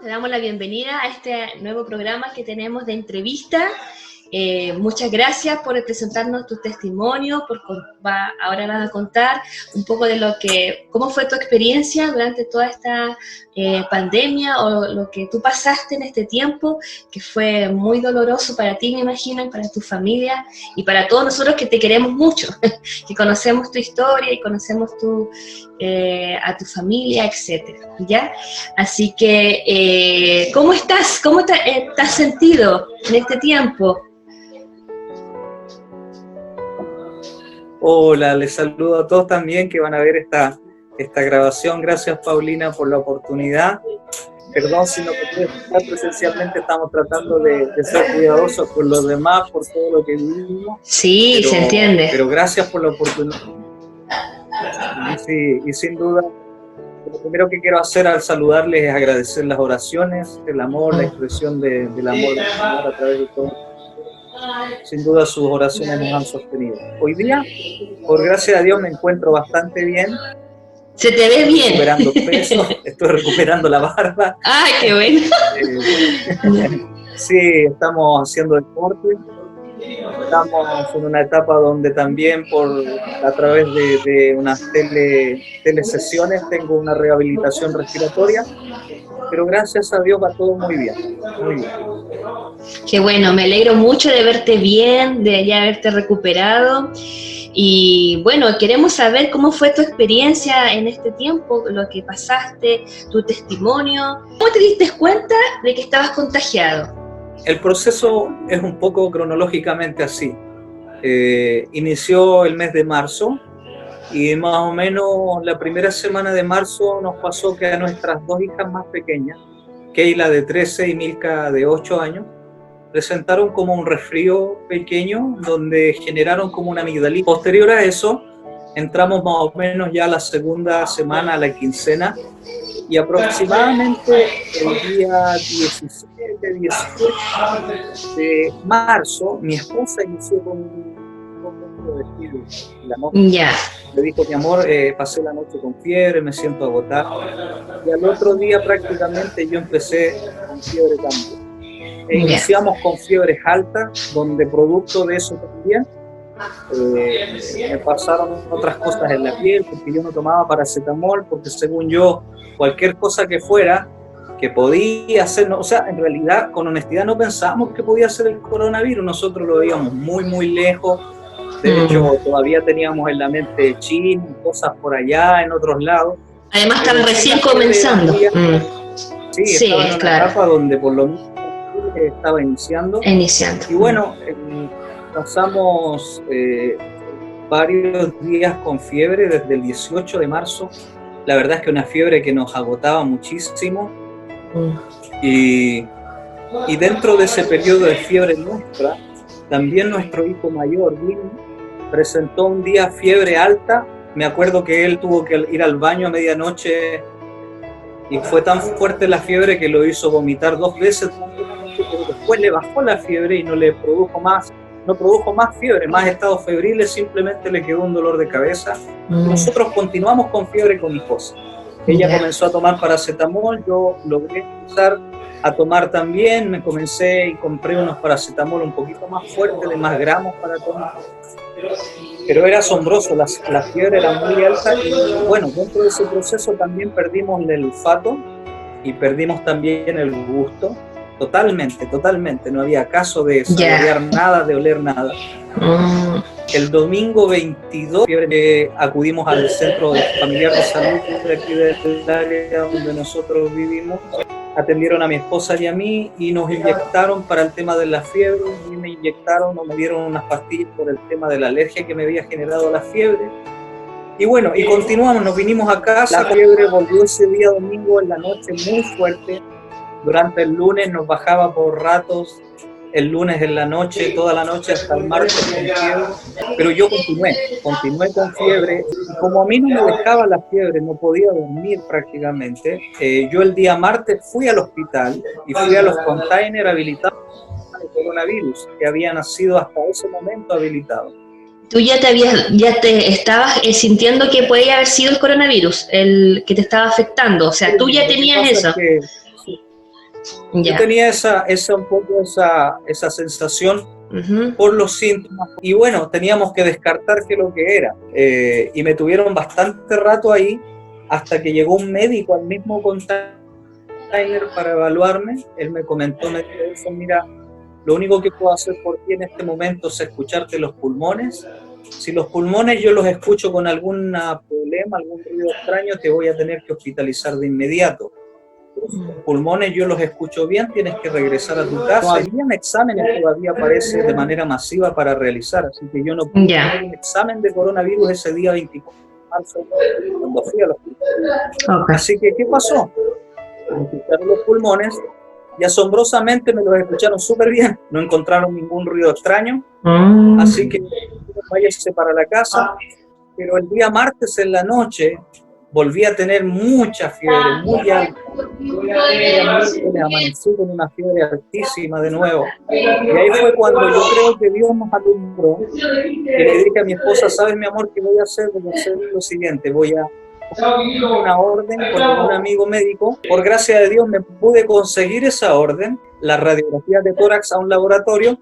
te damos la bienvenida a este nuevo programa que tenemos de entrevista. Muchas gracias por presentarnos tu testimonio, ahora vas a contar un poco de cómo fue tu experiencia durante toda esta pandemia o lo que tú pasaste en este tiempo, que fue muy doloroso para ti, me imagino, y para tu familia y para todos nosotros que te queremos mucho, que conocemos tu historia y conocemos a tu familia, etcétera, ¿ya? Así que, ¿cómo estás? ¿Cómo te has sentido en este tiempo? Hola, les saludo a todos también que van a ver esta grabación. Gracias, Paulina, por la oportunidad. Perdón si no pude estar presencialmente, estamos tratando de ser cuidadosos con los demás, por todo lo que vivimos. Sí, se entiende. Pero gracias por la oportunidad. Sí, y sin duda, lo primero que quiero hacer al saludarles es agradecer las oraciones, el amor, la expresión del amor del Señor a través de todo. Sin duda sus oraciones nos han sostenido. Hoy día, por gracia de Dios, me encuentro bastante bien. Se te ve bien. Recuperando peso, estoy recuperando la barba. ¡Ay, qué bueno! Sí, estamos haciendo deporte. Estamos en una etapa donde también a través de unas telesesiones tengo una rehabilitación respiratoria. Pero gracias a Dios va todo muy bien, muy bien. Qué bueno, me alegro mucho de verte bien, de ya haberte recuperado. Y bueno, queremos saber cómo fue tu experiencia en este tiempo, lo que pasaste, tu testimonio. ¿Cómo te diste cuenta de que estabas contagiado? El proceso es un poco cronológicamente así. Inició el mes de marzo. Y más o menos la primera semana de marzo nos pasó que a nuestras dos hijas más pequeñas, Keila de 13 y Milka de 8 años, presentaron como un resfrío pequeño donde generaron como una amigdalitis. Posterior a eso, entramos más o menos ya a la segunda semana, a la quincena, y aproximadamente el día 17, 18 de marzo, mi esposa inició con un Ya. Le dijo, mi amor, pasé la noche con fiebre, me siento agotado. Y al otro día prácticamente yo empecé con fiebre también. Iniciamos con fiebres altas, donde producto de eso también me pasaron otras cosas en la piel, porque yo no tomaba paracetamol, porque según yo, cualquier cosa que fuera, que podía ser, o sea, en realidad, con honestidad no pensábamos que podía ser el coronavirus, nosotros lo veíamos muy, muy lejos. De hecho, todavía teníamos en la mente China, cosas por allá, en otros lados. Además, estaba recién comenzando. Sí, estaba en una etapa donde por lo menos estaba iniciando. Y bueno, pasamos varios días con fiebre desde el 18 de marzo. La verdad es que una fiebre que nos agotaba muchísimo. Y dentro de ese periodo de fiebre nuestra, también nuestro hijo mayor, Willy, presentó un día fiebre alta. Me acuerdo que él tuvo que ir al baño a medianoche y fue tan fuerte la fiebre que lo hizo vomitar 2 veces, pero después le bajó la fiebre y no produjo más fiebre, más estados febriles, simplemente le quedó un dolor de cabeza. Nosotros continuamos con fiebre con mi esposa. Ella comenzó a tomar paracetamol, yo logré empezar a tomar también, me comencé y compré unos paracetamol un poquito más fuertes, de más gramos para tomar. Pero era asombroso, la fiebre era muy alta y bueno, dentro de ese proceso también perdimos el olfato y perdimos también el gusto, totalmente, no había caso de saborear nada, de oler nada. El domingo 22 acudimos al centro familiar de salud de aquí del área donde nosotros vivimos. Atendieron a mi esposa y a mí y nos inyectaron para el tema de la fiebre, y me inyectaron o me dieron unas pastillas por el tema de la alergia que me había generado la fiebre. Y bueno, y continuamos, nos vinimos a casa, la fiebre volvió ese día domingo en la noche muy fuerte. Durante el lunes nos bajaba por ratos, el lunes en la noche, toda la noche hasta el martes con fiebre, pero yo continué con fiebre, y como a mí no me dejaba la fiebre, no podía dormir prácticamente, yo el día martes fui al hospital y fui a los containers habilitados de coronavirus, que habían sido hasta ese momento habilitados. Tú ya te estabas sintiendo que podía haber sido el coronavirus, el que te estaba afectando, o sea, tú ya tenías eso. Yo tenía un poco esa sensación por los síntomas. Y bueno, teníamos que descartar qué es lo que era. Y me tuvieron bastante rato ahí hasta que llegó un médico al mismo container para evaluarme. Él me comentó, me dijo, mira, lo único que puedo hacer por ti en este momento es escucharte los pulmones. Si los pulmones yo los escucho con algún problema, algún ruido extraño, te voy a tener que hospitalizar de inmediato. Pero si los pulmones yo los escucho bien, tienes que regresar a tu casa. Habían exámenes todavía, parece, de manera masiva para realizar, así que yo no pude hacer un examen de coronavirus ese día 24 de marzo cuando fui al hospital. Okay. Así que, ¿qué pasó? Me escucharon los pulmones y asombrosamente me los escucharon súper bien. No encontraron ningún ruido extraño, así que váyase para la casa. Pero el día martes en la noche volví a tener mucha fiebre, muy alta. Amanecí con una fiebre altísima de nuevo. Y ahí fue cuando yo creo que Dios nos alumbró. Y le dije a mi esposa, ¿sabes, mi amor, qué voy a hacer? Voy a hacer lo siguiente, voy a una orden con un amigo médico. Por gracia de Dios me pude conseguir esa orden, la radiografía de tórax a un laboratorio,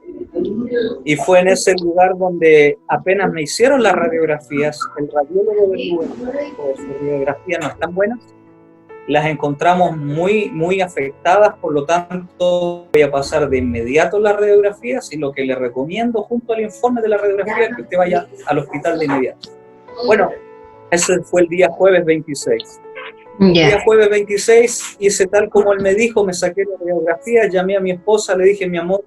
y fue en ese lugar donde apenas me hicieron las radiografías, el radiólogo del lugar, pues sus radiografías no están buenas, las encontramos muy afectadas, por lo tanto voy a pasar de inmediato las radiografías, y lo que le recomiendo junto al informe de la radiografía es que usted vaya al hospital de inmediato. Bueno, ese fue el día jueves 26. El día jueves 26 hice tal como él me dijo, me saqué la radiografía, llamé a mi esposa, le dije, mi amor,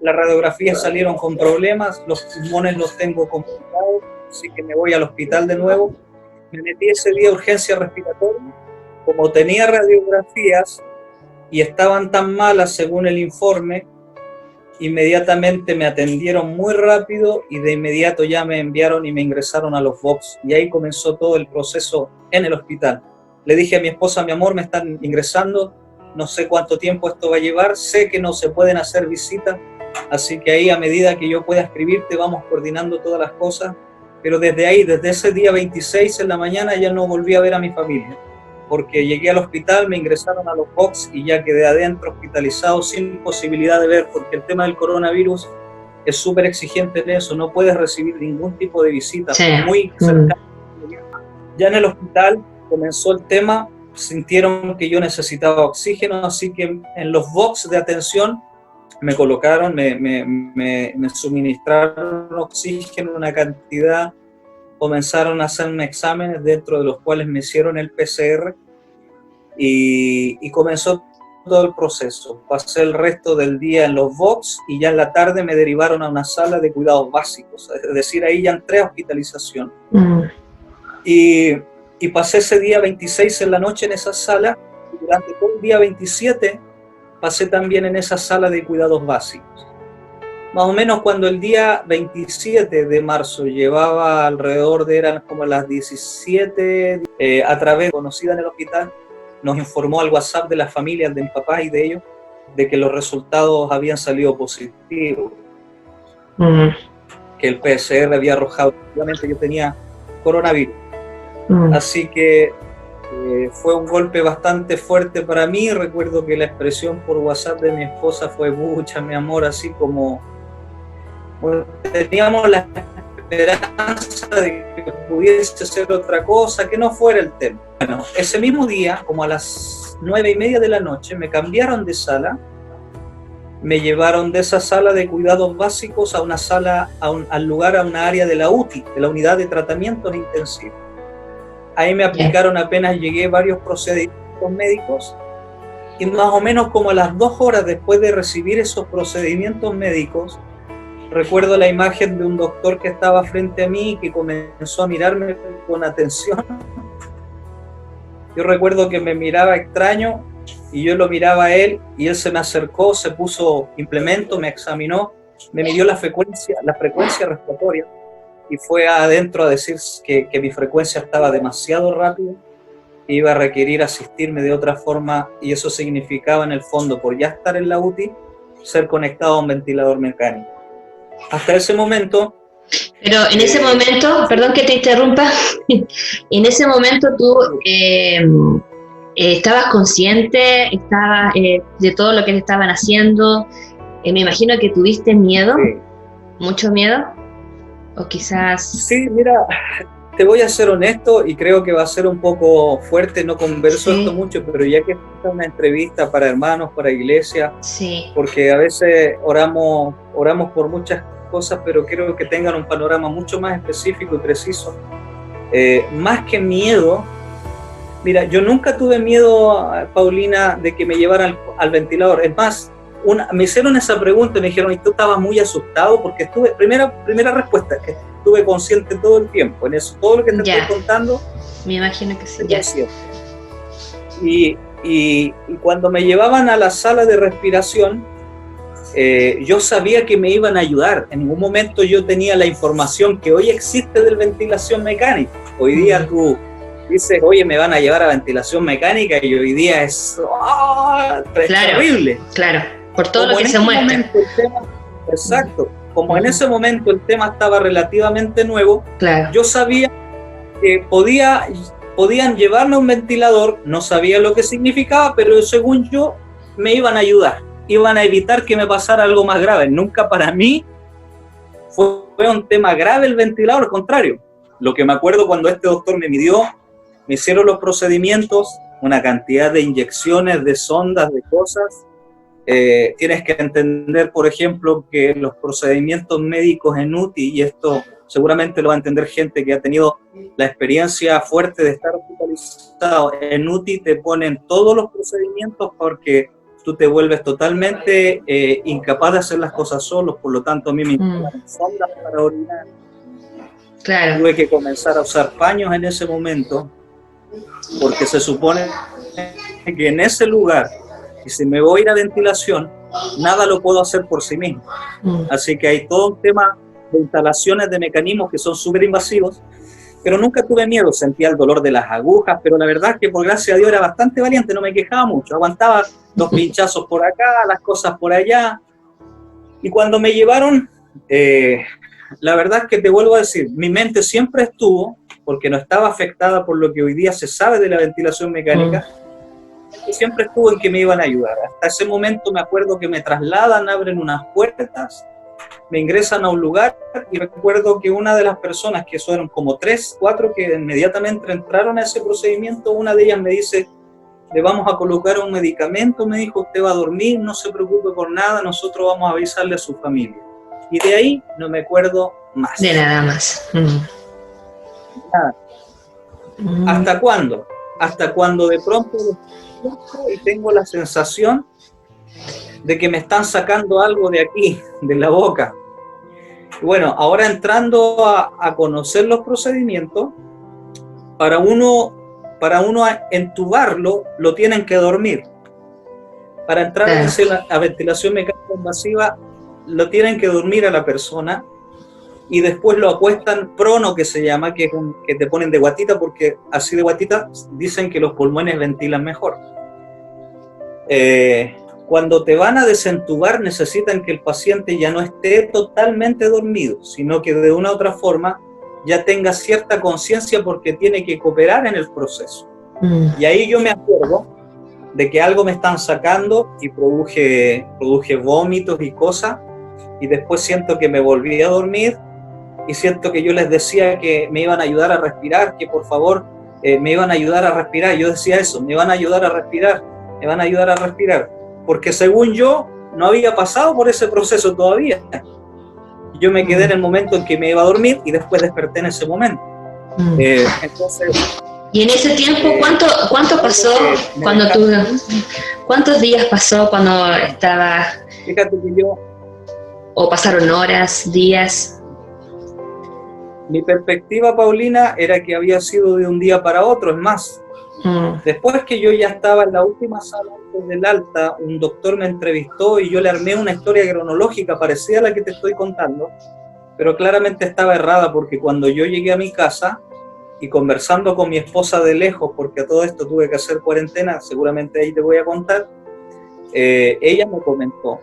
las radiografías salieron con problemas, los pulmones los tengo complicados, así que me voy al hospital de nuevo. Me metí ese día a urgencia respiratoria. Como tenía radiografías y estaban tan malas según el informe, inmediatamente me atendieron muy rápido y de inmediato ya me enviaron y me ingresaron a los VOX. Y ahí comenzó todo el proceso en el hospital. Le dije a mi esposa, mi amor, me están ingresando, no sé cuánto tiempo esto va a llevar, sé que no se pueden hacer visitas, así que ahí a medida que yo pueda escribirte vamos coordinando todas las cosas. Pero desde ahí, desde ese día 26 en la mañana ya no volví a ver a mi familia, porque llegué al hospital, me ingresaron a los VOX y ya quedé adentro hospitalizado sin posibilidad de ver, porque el tema del coronavirus es súper exigente en eso, no puedes recibir ningún tipo de visita, muy cercana. Ya en el hospital comenzó el tema, sintieron que yo necesitaba oxígeno, así que en los VOX de atención me colocaron, me suministraron oxígeno, una cantidad, comenzaron a hacerme exámenes dentro de los cuales me hicieron el PCR y comenzó todo el proceso. Pasé el resto del día en los VOX y ya en la tarde me derivaron a una sala de cuidados básicos, es decir, ahí ya entré a hospitalización. Y pasé ese día 26 en la noche en esa sala, y durante todo el día 27 pasé también en esa sala de cuidados básicos. Más o menos cuando el día 27 de marzo llevaba alrededor de, eran como las 17, a través de conocida en el hospital, nos informó al WhatsApp de las familias de mi papá y de ellos, de que los resultados habían salido positivos, que el PCR había arrojado, obviamente yo tenía coronavirus. Así que fue un golpe bastante fuerte para mí. Recuerdo que la expresión por WhatsApp de mi esposa fue, pucha, mi amor, así como teníamos la esperanza de que pudiese ser otra cosa, que no fuera el tema. Bueno, ese mismo día, como a las 9:30 de la noche, me cambiaron de sala, me llevaron de esa sala de cuidados básicos a una sala, al lugar, a una área de la UTI, de la unidad de tratamientos intensivos. Ahí me aplicaron, apenas llegué, varios procedimientos médicos, y más o menos como a las 2 horas después de recibir esos procedimientos médicos, recuerdo la imagen de un doctor que estaba frente a mí y que comenzó a mirarme con atención. Yo recuerdo que me miraba extraño y yo lo miraba a él y él se me acercó, se puso implemento, me examinó, me midió la frecuencia respiratoria y fue adentro a decir que mi frecuencia estaba demasiado rápida, que iba a requerir asistirme de otra forma, y eso significaba en el fondo, por ya estar en la UTI, ser conectado a un ventilador mecánico. Hasta ese momento... Pero en ese momento, perdón que te interrumpa, en ese momento tú ¿Estabas consciente? ¿Estabas de todo lo que te estaban haciendo? Me imagino que tuviste miedo, Sí. mucho miedo, o quizás... Sí, mira, te voy a ser honesto y creo que va a ser un poco fuerte, no converso Sí. esto mucho, pero ya que esta es una entrevista para hermanos, para iglesia, Sí. porque a veces oramos por muchas cosas, pero quiero que tengan un panorama mucho más específico y preciso. Más que miedo, mira, yo nunca tuve miedo, Paulina, de que me llevaran al ventilador. Es más, me hicieron esa pregunta y me dijeron, ¿y tú estabas muy asustado? Porque primera respuesta, estuve consciente todo el tiempo. En eso, todo lo que te estoy contando, me imagino que sí. Consciente. Y cuando me llevaban a la sala de respiración, yo sabía que me iban a ayudar. En ningún momento yo tenía la información que hoy existe de ventilación mecánica. Hoy día tú dices, oye, me van a llevar a ventilación mecánica, y hoy día es terrible. Claro, por todo lo que se muestra. Exacto. Como en ese momento el tema estaba relativamente nuevo, yo sabía que podían llevarme a un ventilador, no sabía lo que significaba, pero según yo me iban a ayudar, iban a evitar que me pasara algo más grave. Nunca para mí fue un tema grave el ventilador, al contrario. Lo que me acuerdo cuando este doctor me midió, me hicieron los procedimientos, una cantidad de inyecciones, de sondas, de cosas. Tienes que entender, por ejemplo, que los procedimientos médicos en UTI, y esto seguramente lo va a entender gente que ha tenido la experiencia fuerte de estar hospitalizado, en UTI te ponen todos los procedimientos porque tú te vuelves totalmente incapaz de hacer las cosas solos. Por lo tanto a mí me instalaron sondas para orinar. Claro. Tuve que comenzar a usar paños en ese momento, porque se supone que en ese lugar, y si me voy a ir a ventilación, nada lo puedo hacer por sí mismo. Así que hay todo un tema de instalaciones de mecanismos que son súper invasivos, pero nunca tuve miedo. Sentía el dolor de las agujas, pero la verdad es que por gracia a Dios era bastante valiente, no me quejaba mucho, aguantaba los pinchazos por acá, las cosas por allá. Y cuando me llevaron, la verdad es que te vuelvo a decir, mi mente siempre estuvo, porque no estaba afectada por lo que hoy día se sabe de la ventilación mecánica, siempre estuvo en que me iban a ayudar. Hasta ese momento me acuerdo que me trasladan, abren unas puertas, me ingresan a un lugar, y recuerdo que una de las personas, que fueron como 3, 4 que inmediatamente entraron a ese procedimiento, una de ellas me dice, le vamos a colocar un medicamento, me dijo, usted va a dormir, no se preocupe por nada, nosotros vamos a avisarle a su familia. Y de ahí no me acuerdo más. De nada más. Nada. ¿Hasta cuándo? Hasta cuando de pronto y tengo la sensación de que me están sacando algo de aquí, de la boca. Bueno, ahora entrando a conocer los procedimientos, para uno entubarlo, lo tienen que dormir. Para entrar a ventilación mecánica invasiva, lo tienen que dormir a la persona, y después lo acuestan prono, que se llama, que te ponen de guatita, porque así de guatita dicen que los pulmones ventilan mejor. Cuando te van a desentubar, necesitan que el paciente ya no esté totalmente dormido, sino que de una u otra forma ya tenga cierta conciencia, porque tiene que cooperar en el proceso. Y ahí yo me acuerdo de que algo me están sacando, y produje vómitos y cosas, y después siento que me volví a dormir, y siento que yo les decía que me iban a ayudar a respirar, que por favor me iban a ayudar a respirar. Yo decía eso, me van a ayudar a respirar, me van a ayudar a respirar, porque según yo no había pasado por ese proceso todavía. Yo me quedé en el momento en que me iba a dormir, y después desperté en ese momento. Entonces, y en ese tiempo, ¿cuánto pasó cuando cuántos días pasó cuando estaba? Fíjate que yo... ¿O pasaron horas, días? Mi perspectiva, Paulina, era que había sido de un día para otro. Es más, después que yo ya estaba en la última sala antes del alta, un doctor me entrevistó y yo le armé una historia cronológica parecida a la que te estoy contando, pero claramente estaba errada, porque cuando yo llegué a mi casa y conversando con mi esposa de lejos, porque a todo esto tuve que hacer cuarentena, seguramente ahí te voy a contar, ella me comentó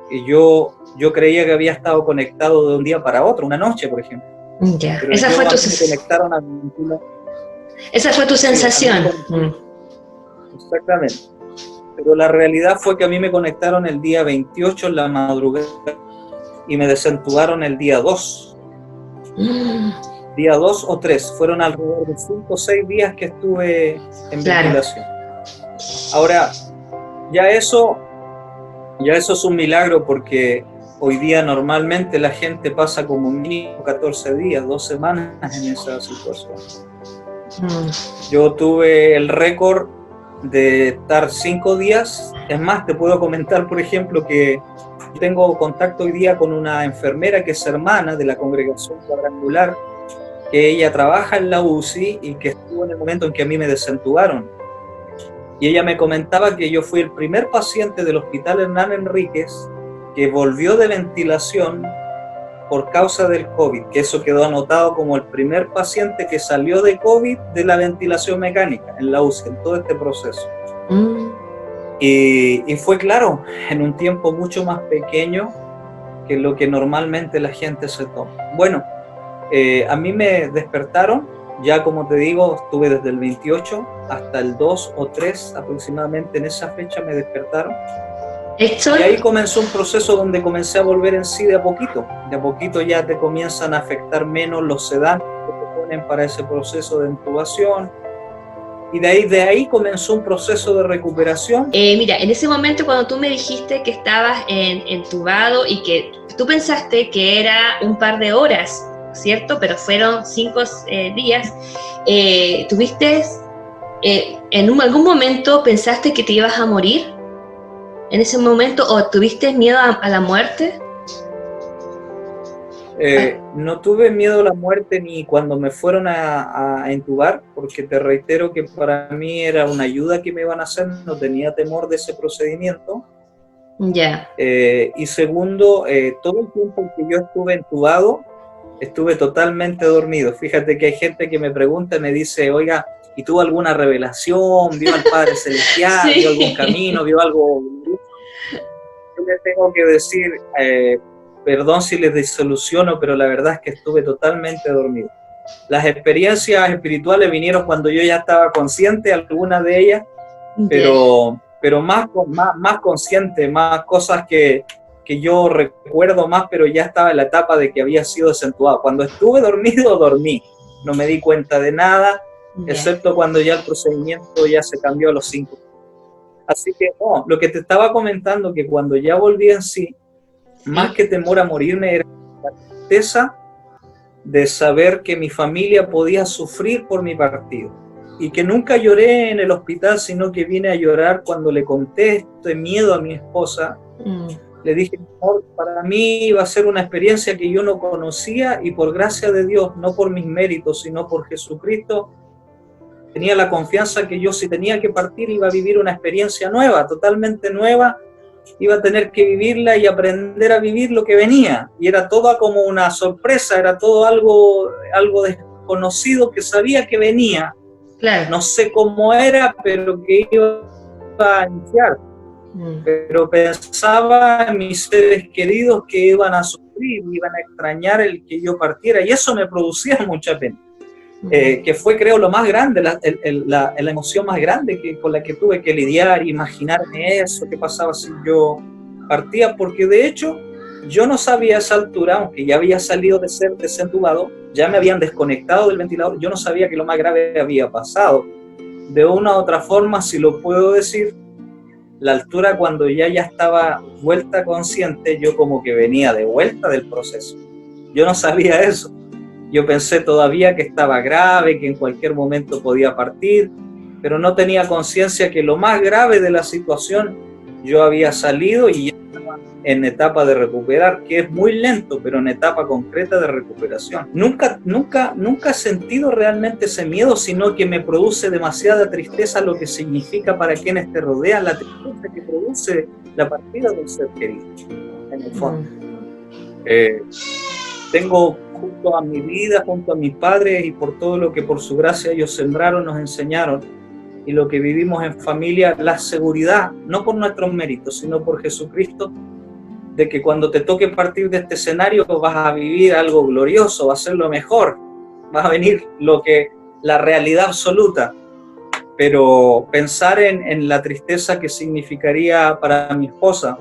que yo creía que había estado conectado de un día para otro, una noche, por ejemplo. Ya. Esa fue tu sensación. exactamente. Pero la realidad fue que a mí me conectaron el día 28 en la madrugada y me desentubaron el día 2. Día 2 o 3, fueron alrededor de 5 o 6 días que estuve en ventilación. Ahora, ya eso es un milagro, porque hoy día normalmente la gente pasa como mínimo 14 días, 2 semanas en esa situación. Yo tuve el récord de estar 5 días. Es más, te puedo comentar, por ejemplo, que tengo contacto hoy día con una enfermera que es hermana de la Congregación Cuadrangular, que ella trabaja en la UCI y que estuvo en el momento en que a mí me desentubaron. Y ella me comentaba que yo fui el primer paciente del Hospital Hernán Enríquez que volvió de ventilación por causa del COVID, que eso quedó anotado como el primer paciente que salió de COVID de la ventilación mecánica en la UCI, en todo este proceso. Y fue, claro, en un tiempo mucho más pequeño que lo que normalmente la gente se toma. Bueno, a mí me despertaron, ya como te digo, estuve desde el 28 hasta el 2 o 3 aproximadamente, en esa fecha me despertaron. ¿Héctor? Y ahí comenzó un proceso donde comencé a volver en sí de a poquito. De a poquito ya te comienzan a afectar menos los sedantes que te ponen para ese proceso de intubación. Y de ahí comenzó un proceso de recuperación. Mira, en ese momento cuando tú me dijiste que estabas entubado y que tú pensaste que era un par de horas, ¿cierto? Pero fueron 5 días. ¿Tuviste, en algún momento pensaste que te ibas a morir en ese momento, o tuviste miedo a la muerte? No tuve miedo a la muerte ni cuando me fueron a intubar, porque te reitero que para mí era una ayuda que me iban a hacer, no tenía temor de ese procedimiento. Ya. Y segundo, todo el tiempo que yo estuve intubado, estuve totalmente dormido. Fíjate que hay gente que me pregunta y me dice, oiga, ¿y tuvo alguna revelación? ¿Vio al Padre Celestial? Sí. ¿Vio algún camino? ¿Vio algo? Yo le tengo que decir, perdón si les desilusiono, pero la verdad es que estuve totalmente dormido. Las experiencias espirituales vinieron cuando yo ya estaba consciente, algunas de ellas, pero más consciente, más cosas que yo recuerdo más, pero ya estaba en la etapa de que había sido desentubado. Cuando estuve dormido, dormí. No me di cuenta de nada, excepto cuando ya el procedimiento ya se cambió a los 5. Así que no, lo que te estaba comentando, que cuando ya volví en sí, más que temor a morirme, era la tristeza de saber que mi familia podía sufrir por mi partido. Y que nunca lloré en el hospital, sino que vine a llorar cuando le conté este miedo a mi esposa. Le dije, amor, para mí iba a ser una experiencia que yo no conocía, y por gracia de Dios, no por mis méritos, sino por Jesucristo, tenía la confianza que yo, si tenía que partir, iba a vivir una experiencia nueva, totalmente nueva. Iba a tener que vivirla y aprender a vivir lo que venía. Y era todo como una sorpresa, era todo algo desconocido que sabía que venía. Claro. No sé cómo era, pero que iba a iniciar. Pero pensaba en mis seres queridos que iban a sufrir, iban a extrañar el que yo partiera, y eso me producía mucha pena. Que fue, creo, lo más grande, la emoción más grande con la que tuve que lidiar, imaginarme eso, qué pasaba si yo partía, porque de hecho yo no sabía a esa altura, aunque ya había salido de ser desentubado, ya me habían desconectado del ventilador, yo no sabía que lo más grave había pasado. De una u otra forma, si lo puedo decir, la altura cuando ya estaba vuelta consciente, yo como que venía de vuelta del proceso. Yo no sabía eso. Yo pensé todavía que estaba grave, que en cualquier momento podía partir, pero no tenía conciencia que lo más grave de la situación, yo había salido y ya estaba en etapa de recuperar, que es muy lento, pero en etapa concreta de recuperación. Nunca he sentido realmente ese miedo, sino que me produce demasiada tristeza lo que significa para quienes te rodean, la tristeza que produce la partida de un ser querido, en el fondo. Tengo, junto a mi vida, junto a mis padres y por todo lo que por su gracia ellos sembraron, nos enseñaron, y lo que vivimos en familia, la seguridad, no por nuestros méritos, sino por Jesucristo, de que cuando te toque partir de este escenario vas a vivir algo glorioso, va a ser lo mejor, va a venir la realidad absoluta. pero pensar en la tristeza que significaría para mi esposa,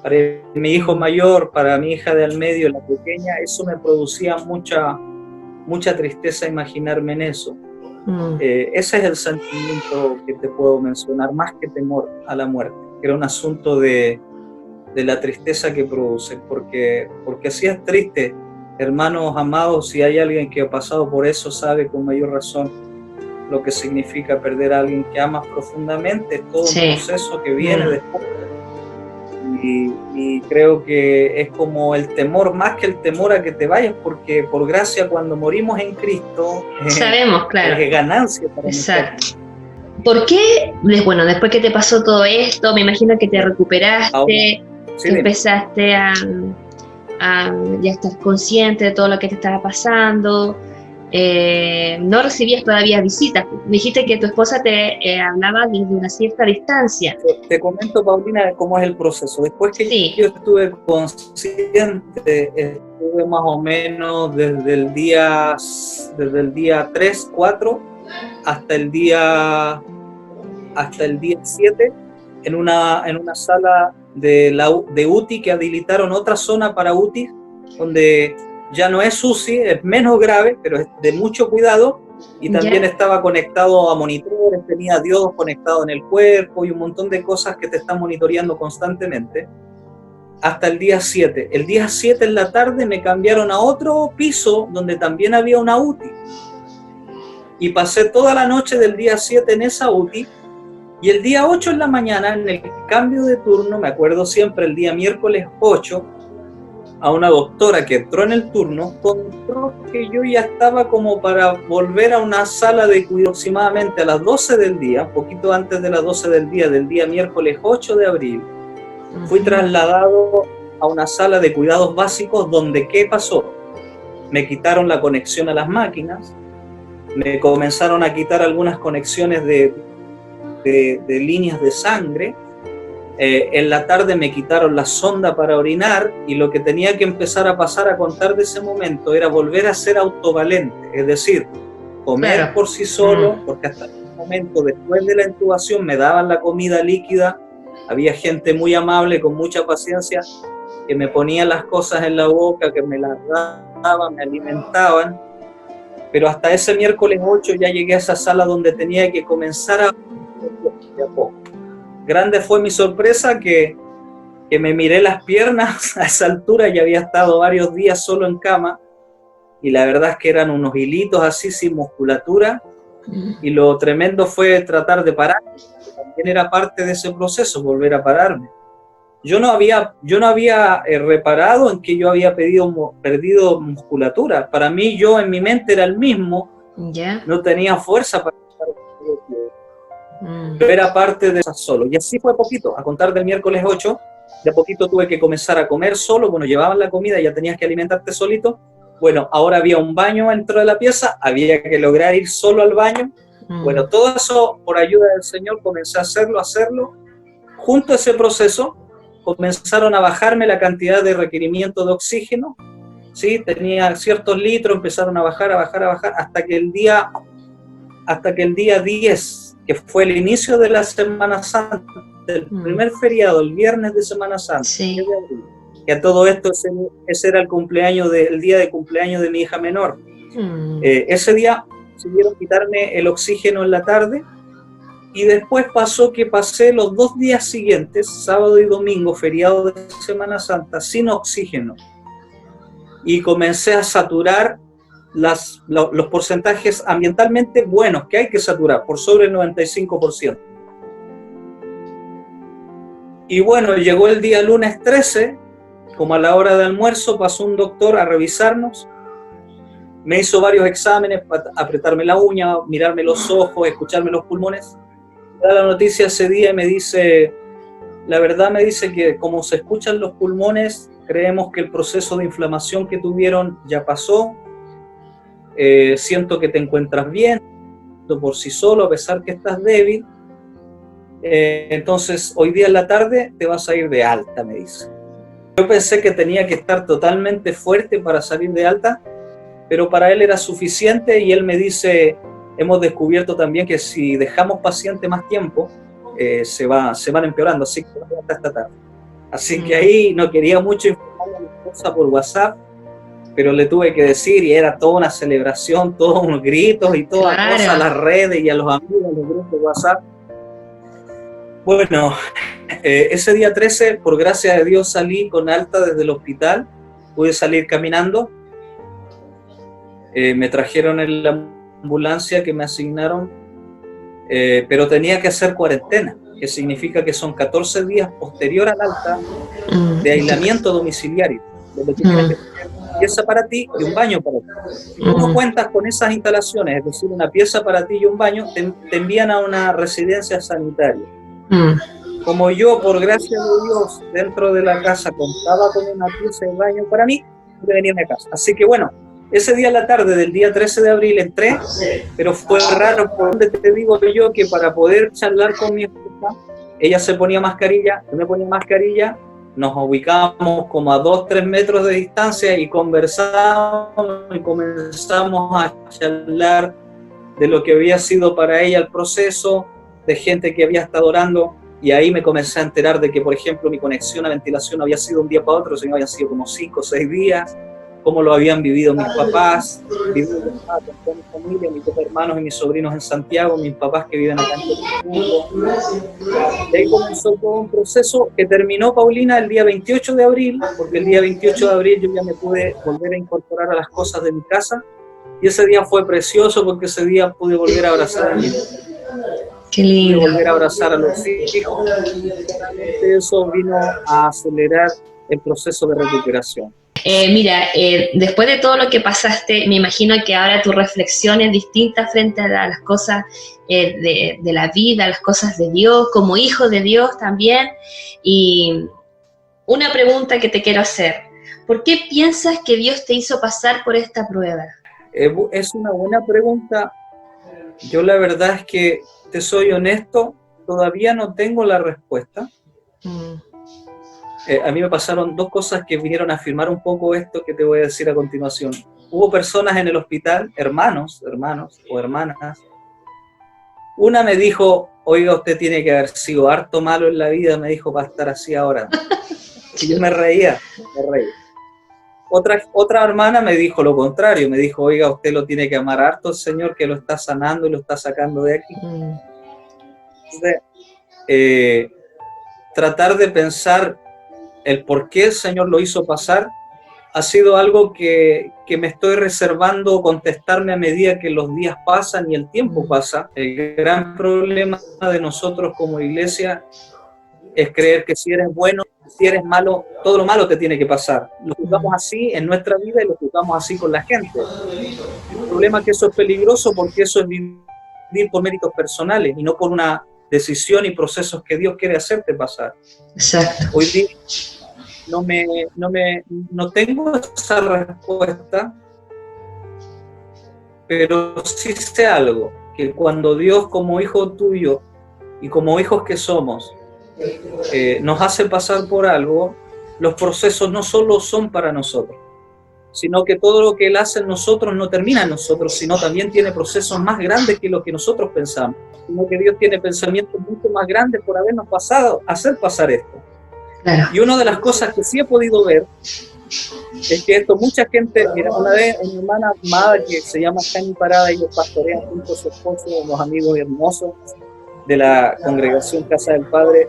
para mi hijo mayor, para mi hija de al medio, la pequeña, eso me producía mucha tristeza imaginarme en eso. Ese es el sentimiento que te puedo mencionar, más que temor a la muerte. Era un asunto de la tristeza que produce, porque así es triste. Hermanos amados, si hay alguien que ha pasado por eso, sabe con mayor razón lo que significa perder a alguien que amas profundamente. Es todo un proceso que viene después. Y creo que es como el temor, más que el temor a que te vayas, porque por gracia cuando morimos en Cristo, sabemos, claro, es ganancia para nosotros. ¿Por qué? Bueno, después que te pasó todo esto, me imagino que te recuperaste, que empezaste a ya estar consciente de todo lo que te estaba pasando. No recibías todavía visitas. Me dijiste que tu esposa te hablaba desde una cierta distancia. Te comento, Paulina, cómo es el proceso. Después que yo estuve consciente, estuve más o menos desde el día 3, 4 hasta el día 7 en una sala de UTI, que habilitaron otra zona para UTI, donde ya no es UCI, es menos grave, pero es de mucho cuidado, y también estaba conectado a monitores, tenía diodos conectados en el cuerpo y un montón de cosas que te están monitoreando constantemente, hasta el día 7. El día 7 en la tarde me cambiaron a otro piso donde también había una UTI, y pasé toda la noche del día 7 en esa UTI, y el día 8 en la mañana, en el cambio de turno, me acuerdo siempre, el día miércoles 8, a una doctora que entró en el turno, contó que yo ya estaba como para volver a una sala de cuidado aproximadamente a las 12 del día, un poquito antes de las 12 del día miércoles 8 de abril. Fui trasladado a una sala de cuidados básicos donde, ¿qué pasó? Me quitaron la conexión a las máquinas, me comenzaron a quitar algunas conexiones de líneas de sangre. En la tarde me quitaron la sonda para orinar, y lo que tenía que empezar a pasar a contar de ese momento era volver a ser autovalente, es decir, comer por sí solo, porque hasta ese momento, después de la intubación, me daban la comida líquida, había gente muy amable, con mucha paciencia, que me ponía las cosas en la boca, que me las daban, me alimentaban, pero hasta ese miércoles 8 ya llegué a esa sala donde tenía que comenzar a poco. Grande fue mi sorpresa que me miré las piernas. A esa altura ya había estado varios días solo en cama, y la verdad es que eran unos hilitos así sin musculatura, y lo tremendo fue tratar de parar. También era parte de ese proceso, volver a pararme. Yo no había reparado en que yo había perdido musculatura. Para mí, yo en mi mente era el mismo, no tenía fuerza para estar pero era parte de eso solo. Y así fue poquito, a contar del miércoles 8, de a poquito tuve que comenzar a comer solo. Bueno, llevaban la comida, ya tenías que alimentarte solito. Bueno, ahora había un baño dentro de la pieza, había que lograr ir solo al baño. Bueno, todo eso por ayuda del Señor comencé a hacerlo. Junto a ese proceso comenzaron a bajarme la cantidad de requerimiento de oxígeno, ¿sí? Tenía ciertos litros, empezaron a bajar, hasta que el día 10, que fue el inicio de la Semana Santa, el primer feriado, el viernes de Semana Santa, que a todo esto ese era el día de cumpleaños de mi hija menor. Ese día decidieron quitarme el oxígeno en la tarde, y después pasó que pasé los 2 días siguientes, sábado y domingo, feriado de Semana Santa, sin oxígeno, y comencé a saturar los porcentajes ambientalmente buenos que hay que saturar, por sobre el 95%. Y bueno, llegó el día lunes 13, como a la hora de almuerzo, pasó un doctor a revisarnos, me hizo varios exámenes, apretarme la uña, mirarme los ojos, escucharme los pulmones. Me da la noticia ese día y me dice, la verdad me dice que como se escuchan los pulmones, creemos que el proceso de inflamación que tuvieron ya pasó. Siento que te encuentras bien por sí solo, a pesar que estás débil. Entonces, hoy día en la tarde te vas a ir de alta, me dice. Yo pensé que tenía que estar totalmente fuerte para salir de alta, pero para él era suficiente, y él me dice, hemos descubierto también que si dejamos paciente más tiempo, se van empeorando, así que hasta esta tarde. Así que ahí no quería mucho informar a mi esposa por WhatsApp, pero le tuve que decir, y era toda una celebración, todos unos gritos y toda cosa a las redes y a los amigos, a los grupos de WhatsApp. Bueno, ese día 13, por gracia de Dios, salí con alta desde el hospital, pude salir caminando, me trajeron en la ambulancia que me asignaron, pero tenía que hacer cuarentena, que significa que son 14 días posterior al alta de aislamiento domiciliario, donde tienes que tener una pieza para ti y un baño para ti. Si tú no cuentas con esas instalaciones, es decir, una pieza para ti y un baño, te envían a una residencia sanitaria. Como yo, por gracia de Dios, dentro de la casa contaba con una pieza y baño para mí, pude venirme a casa. Así que bueno, ese día a la tarde del día 13 de abril entré, pero fue raro, por donde te digo yo, que para poder charlar con mi esposa, ella se ponía mascarilla, yo me ponía mascarilla, nos ubicábamos como a 2-3 metros de distancia y conversábamos y comenzamos a charlar de lo que había sido para ella el proceso, de gente que había estado orando, y ahí me comencé a enterar de que, por ejemplo, mi conexión a ventilación había sido un día para otro, sino habían sido como 5 o 6 días, cómo lo habían vivido mis papás, vivido con mi familia, mis 2 hermanos y mis sobrinos en Santiago, mis papás que viven acá en Puerto. Y ahí comenzó todo un proceso que terminó, Paulina, el día 28 de abril, porque el día 28 de abril yo ya me pude volver a incorporar a las cosas de mi casa, y ese día fue precioso porque ese día pude volver a abrazar a mi hijo. Qué lindo. Pude volver a abrazar a los hijos. Eso vino a acelerar el proceso de recuperación. Mira, después de todo lo que pasaste, me imagino que ahora tu reflexión es distinta frente a las cosas de la vida, las cosas de Dios, como hijo de Dios también. Y una pregunta que te quiero hacer, ¿por qué piensas que Dios te hizo pasar por esta prueba? Es una buena pregunta. Yo la verdad es que, te soy honesto, todavía no tengo la respuesta. A mí me pasaron 2 cosas que vinieron a afirmar un poco esto que te voy a decir a continuación. Hubo personas en el hospital, hermanos o hermanas. Una me dijo, oiga, usted tiene que haber sido harto malo en la vida, me dijo, para estar así ahora. Y yo me reía. Otra hermana me dijo lo contrario, me dijo, oiga, usted lo tiene que amar harto el Señor que lo está sanando y lo está sacando de aquí. Entonces, tratar de pensar el por qué el Señor lo hizo pasar ha sido algo que me estoy reservando contestarme a medida que los días pasan y el tiempo pasa. El gran problema de nosotros como iglesia es creer que si eres bueno, si eres malo, todo lo malo te tiene que pasar. Lo juzgamos así en nuestra vida y lo juzgamos así con la gente. El problema es que eso es peligroso porque eso es vivir por méritos personales y no por una decisión y procesos que Dios quiere hacerte pasar. Exacto. Hoy día no tengo esa respuesta, pero sí sé algo, que cuando Dios como hijo tuyo y como hijos que somos nos hace pasar por algo, los procesos no solo son para nosotros, sino que todo lo que Él hace en nosotros no termina en nosotros, sino también tiene procesos más grandes que lo que nosotros pensamos, sino que Dios tiene pensamientos mucho más grandes por habernos hacer pasar esto. Claro. Y una de las cosas que sí he podido ver es que esto, mucha gente, mira, una vez mi hermana amada que se llama Cani Parada, ellos pastorean junto a su esposo, unos amigos hermosos de la congregación Casa del Padre,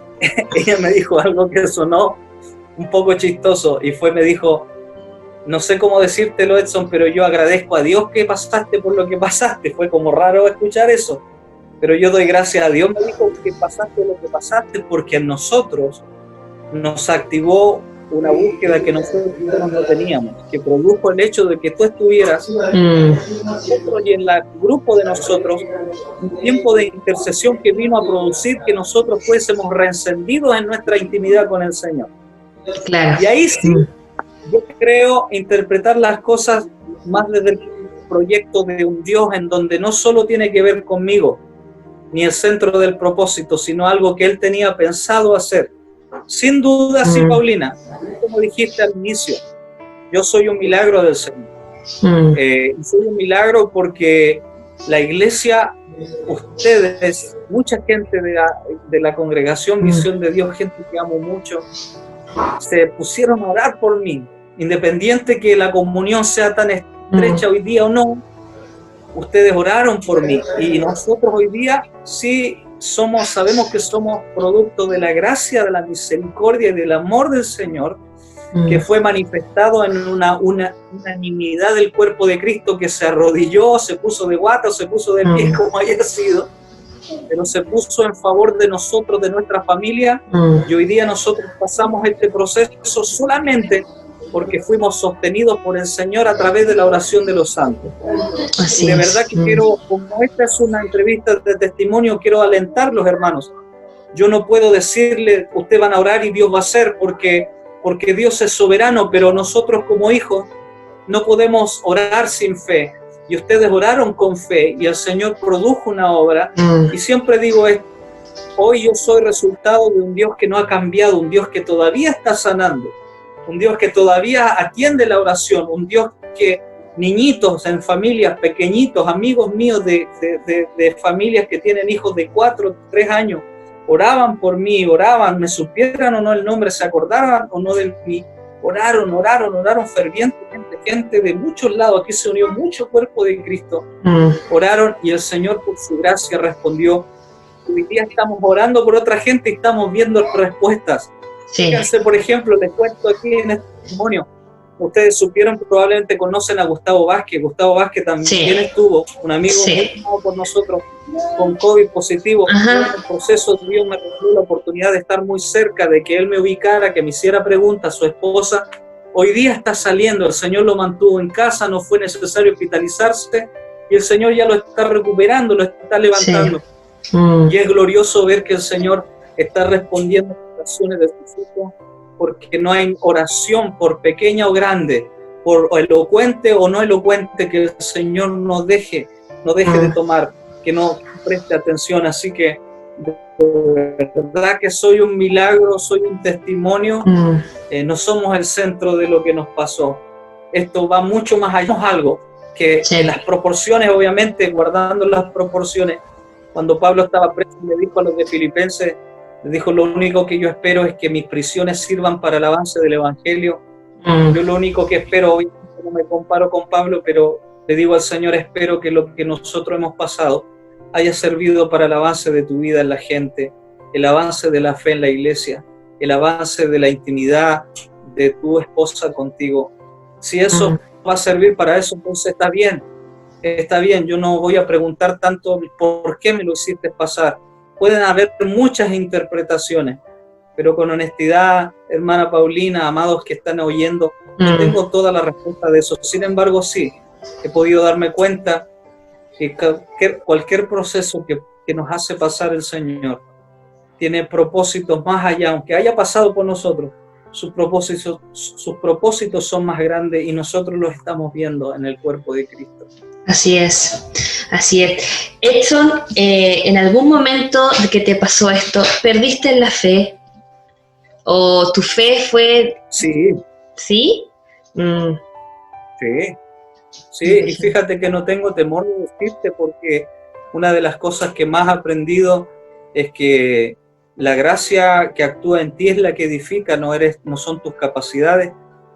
ella me dijo algo que sonó un poco chistoso y me dijo, no sé cómo decírtelo, Edson, pero yo agradezco a Dios que pasaste por lo que pasaste. Fue como raro escuchar eso, pero yo doy gracias a Dios, me dijo, que pasaste lo que pasaste porque en nosotros nos activó una búsqueda que nosotros no teníamos, que produjo el hecho de que tú estuvieras nosotros y en el grupo de nosotros un tiempo de intercesión que vino a producir que nosotros fuésemos reencendidos en nuestra intimidad con el Señor. Claro. Y ahí sí, yo creo interpretar las cosas más desde el proyecto de un Dios en donde no solo tiene que ver conmigo, ni el centro del propósito, sino algo que Él tenía pensado hacer. Sin duda, sí, Paulina, como dijiste al inicio, yo soy un milagro del Señor. Soy un milagro porque la iglesia, ustedes, mucha gente de la congregación Visión de Dios, gente que amo mucho, se pusieron a orar por mí, independiente que la comunión sea tan estrecha hoy día o no, ustedes oraron por mí, y nosotros hoy día sí sabemos que somos producto de la gracia, de la misericordia y del amor del Señor, que fue manifestado en una unanimidad del cuerpo de Cristo, que se arrodilló, se puso de guata, se puso de pie, como haya sido, pero se puso en favor de nosotros, de nuestra familia, y hoy día nosotros pasamos este proceso solamente porque fuimos sostenidos por el Señor a través de la oración de los santos. Así de verdad que quiero, como esta es una entrevista de testimonio, quiero alentarlos, hermanos. Yo no puedo decirle, ustedes van a orar y Dios va a hacer, porque Dios es soberano, pero nosotros como hijos no podemos orar sin fe. Y ustedes oraron con fe y el Señor produjo una obra. Y siempre digo esto, hoy yo soy resultado de un Dios que no ha cambiado, un Dios que todavía está sanando, un Dios que todavía atiende la oración, un Dios que niñitos en familias, pequeñitos, amigos míos de familias que tienen hijos de 4, 3 años, oraban por mí, oraban, me supieran o no el nombre, se acordaban o no de mí, oraron fervientemente, gente de muchos lados, aquí se unió mucho cuerpo de Cristo, oraron y el Señor por su gracia respondió. Hoy día estamos orando por otra gente y estamos viendo respuestas. Sí. Fíjense, por ejemplo, les cuento aquí en este testimonio, ustedes supieron, probablemente conocen a Gustavo Vázquez. Gustavo Vázquez también estuvo, un amigo muy amado por nosotros, con COVID positivo. En el proceso Dios me dio la oportunidad de estar muy cerca, de que él me ubicara, que me hiciera preguntas. Su esposa hoy día está saliendo, el Señor lo mantuvo en casa, no fue necesario hospitalizarse y el Señor ya lo está recuperando, lo está levantando. Y es glorioso ver que el Señor está respondiendo a las oraciones de sus hijos, porque no hay oración, por pequeña o grande, por elocuente o no elocuente, que el Señor no deje de tomar, que no preste atención. Así que de verdad que soy un milagro, soy un testimonio. No somos el centro de lo que nos pasó. Esto va mucho más allá. Algo que las proporciones, obviamente, guardando las proporciones. Cuando Pablo estaba preso, le dijo a los de Filipenses, le dijo: lo único que yo espero es que mis prisiones sirvan para el avance del Evangelio. Yo lo único que espero, obviamente no me comparo con Pablo, pero le digo al Señor, espero que lo que nosotros hemos pasado haya servido para el avance de tu vida en la gente, el avance de la fe en la iglesia, el avance de la intimidad de tu esposa contigo. Si eso va a servir para eso, entonces está bien. Está bien, yo no voy a preguntar tanto por qué me lo hiciste pasar. Pueden haber muchas interpretaciones, pero con honestidad, hermana Paulina, amados que están oyendo, no tengo toda la respuesta de eso. Sin embargo, sí, he podido darme cuenta que cualquier proceso que nos hace pasar el Señor tiene propósitos más allá, aunque haya pasado por nosotros. Sus propósitos son más grandes y nosotros los estamos viendo en el cuerpo de Cristo. Así es, así es. Edson, ¿en algún momento que te pasó esto, perdiste la fe? ¿O tu fe fue...? Sí. ¿Sí? Sí, y fíjate que no tengo temor de decirte, porque una de las cosas que más he aprendido es que la gracia que actúa en ti es la que edifica, no son tus capacidades.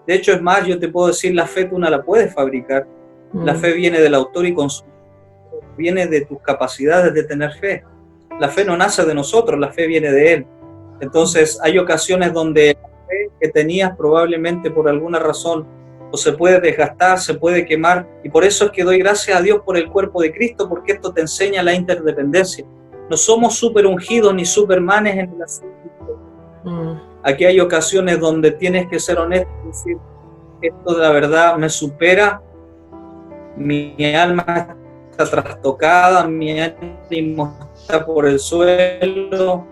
De hecho, es más, yo te puedo decir, la fe tú no la puedes fabricar. La fe viene del autor y viene de tus capacidades de tener fe. La fe no nace de nosotros, la fe viene de Él. Entonces, hay ocasiones donde la fe que tenías probablemente por alguna razón o se puede desgastar, se puede quemar, y por eso es que doy gracias a Dios por el cuerpo de Cristo, porque esto te enseña la interdependencia. No somos super ungidos ni supermanes en el asunto. Aquí hay ocasiones donde tienes que ser honesto y decir: esto de la verdad me supera, mi alma está trastocada, mi ánimo está por el suelo,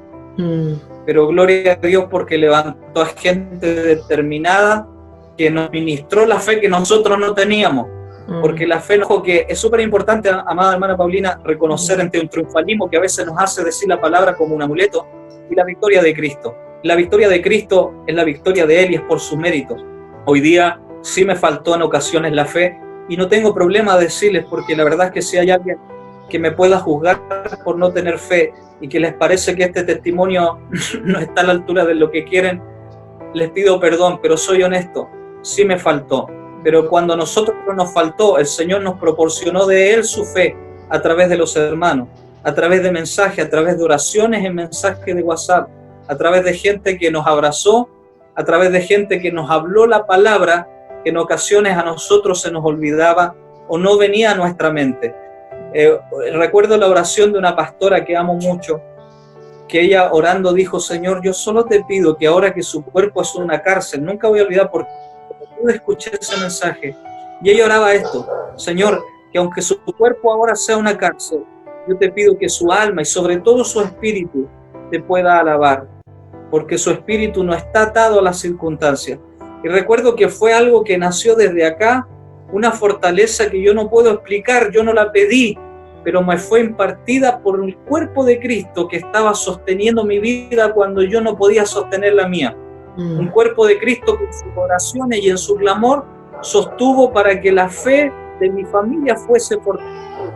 pero gloria a Dios porque levantó a gente determinada que nos ministró la fe que nosotros no teníamos. Porque la fe, que es súper importante, amada hermana Paulina, reconocer ante un triunfalismo que a veces nos hace decir la palabra como un amuleto, y la victoria de Cristo. La victoria de Cristo es la victoria de Él y es por sus méritos. Hoy día sí me faltó en ocasiones la fe, y no tengo problema de decirles, porque la verdad es que si hay alguien que me pueda juzgar por no tener fe y que les parece que este testimonio no está a la altura de lo que quieren, les pido perdón, pero soy honesto, sí me faltó. Pero cuando a nosotros nos faltó, el Señor nos proporcionó de Él su fe a través de los hermanos, a través de mensajes, a través de oraciones en mensajes de WhatsApp, a través de gente que nos abrazó, a través de gente que nos habló la palabra que en ocasiones a nosotros se nos olvidaba o no venía a nuestra mente. Recuerdo la oración de una pastora que amo mucho, que ella orando dijo: Señor, yo solo te pido que ahora que su cuerpo es una cárcel, nunca voy a olvidar porque pude escuchar ese mensaje, y ella oraba esto: Señor, que aunque su cuerpo ahora sea una cárcel, yo te pido que su alma y sobre todo su espíritu te pueda alabar, porque su espíritu no está atado a las circunstancias. Y recuerdo que fue algo que nació desde acá, una fortaleza que yo no puedo explicar, yo no la pedí, pero me fue impartida por el cuerpo de Cristo que estaba sosteniendo mi vida cuando yo no podía sostener la mía. Un cuerpo de Cristo que en sus oraciones y en su clamor sostuvo para que la fe de mi familia fuese fortalecida.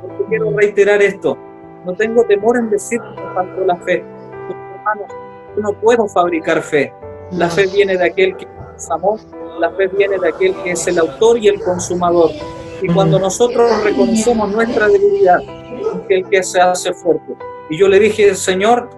Porque quiero reiterar esto, no tengo temor en decir que me faltó la fe. Hermanos, yo no puedo fabricar fe. La fe viene de aquel que es amor, la fe viene de aquel que es el autor y el consumador. Y cuando nosotros reconocemos nuestra debilidad, es el que se hace fuerte. Y yo le dije: Señor,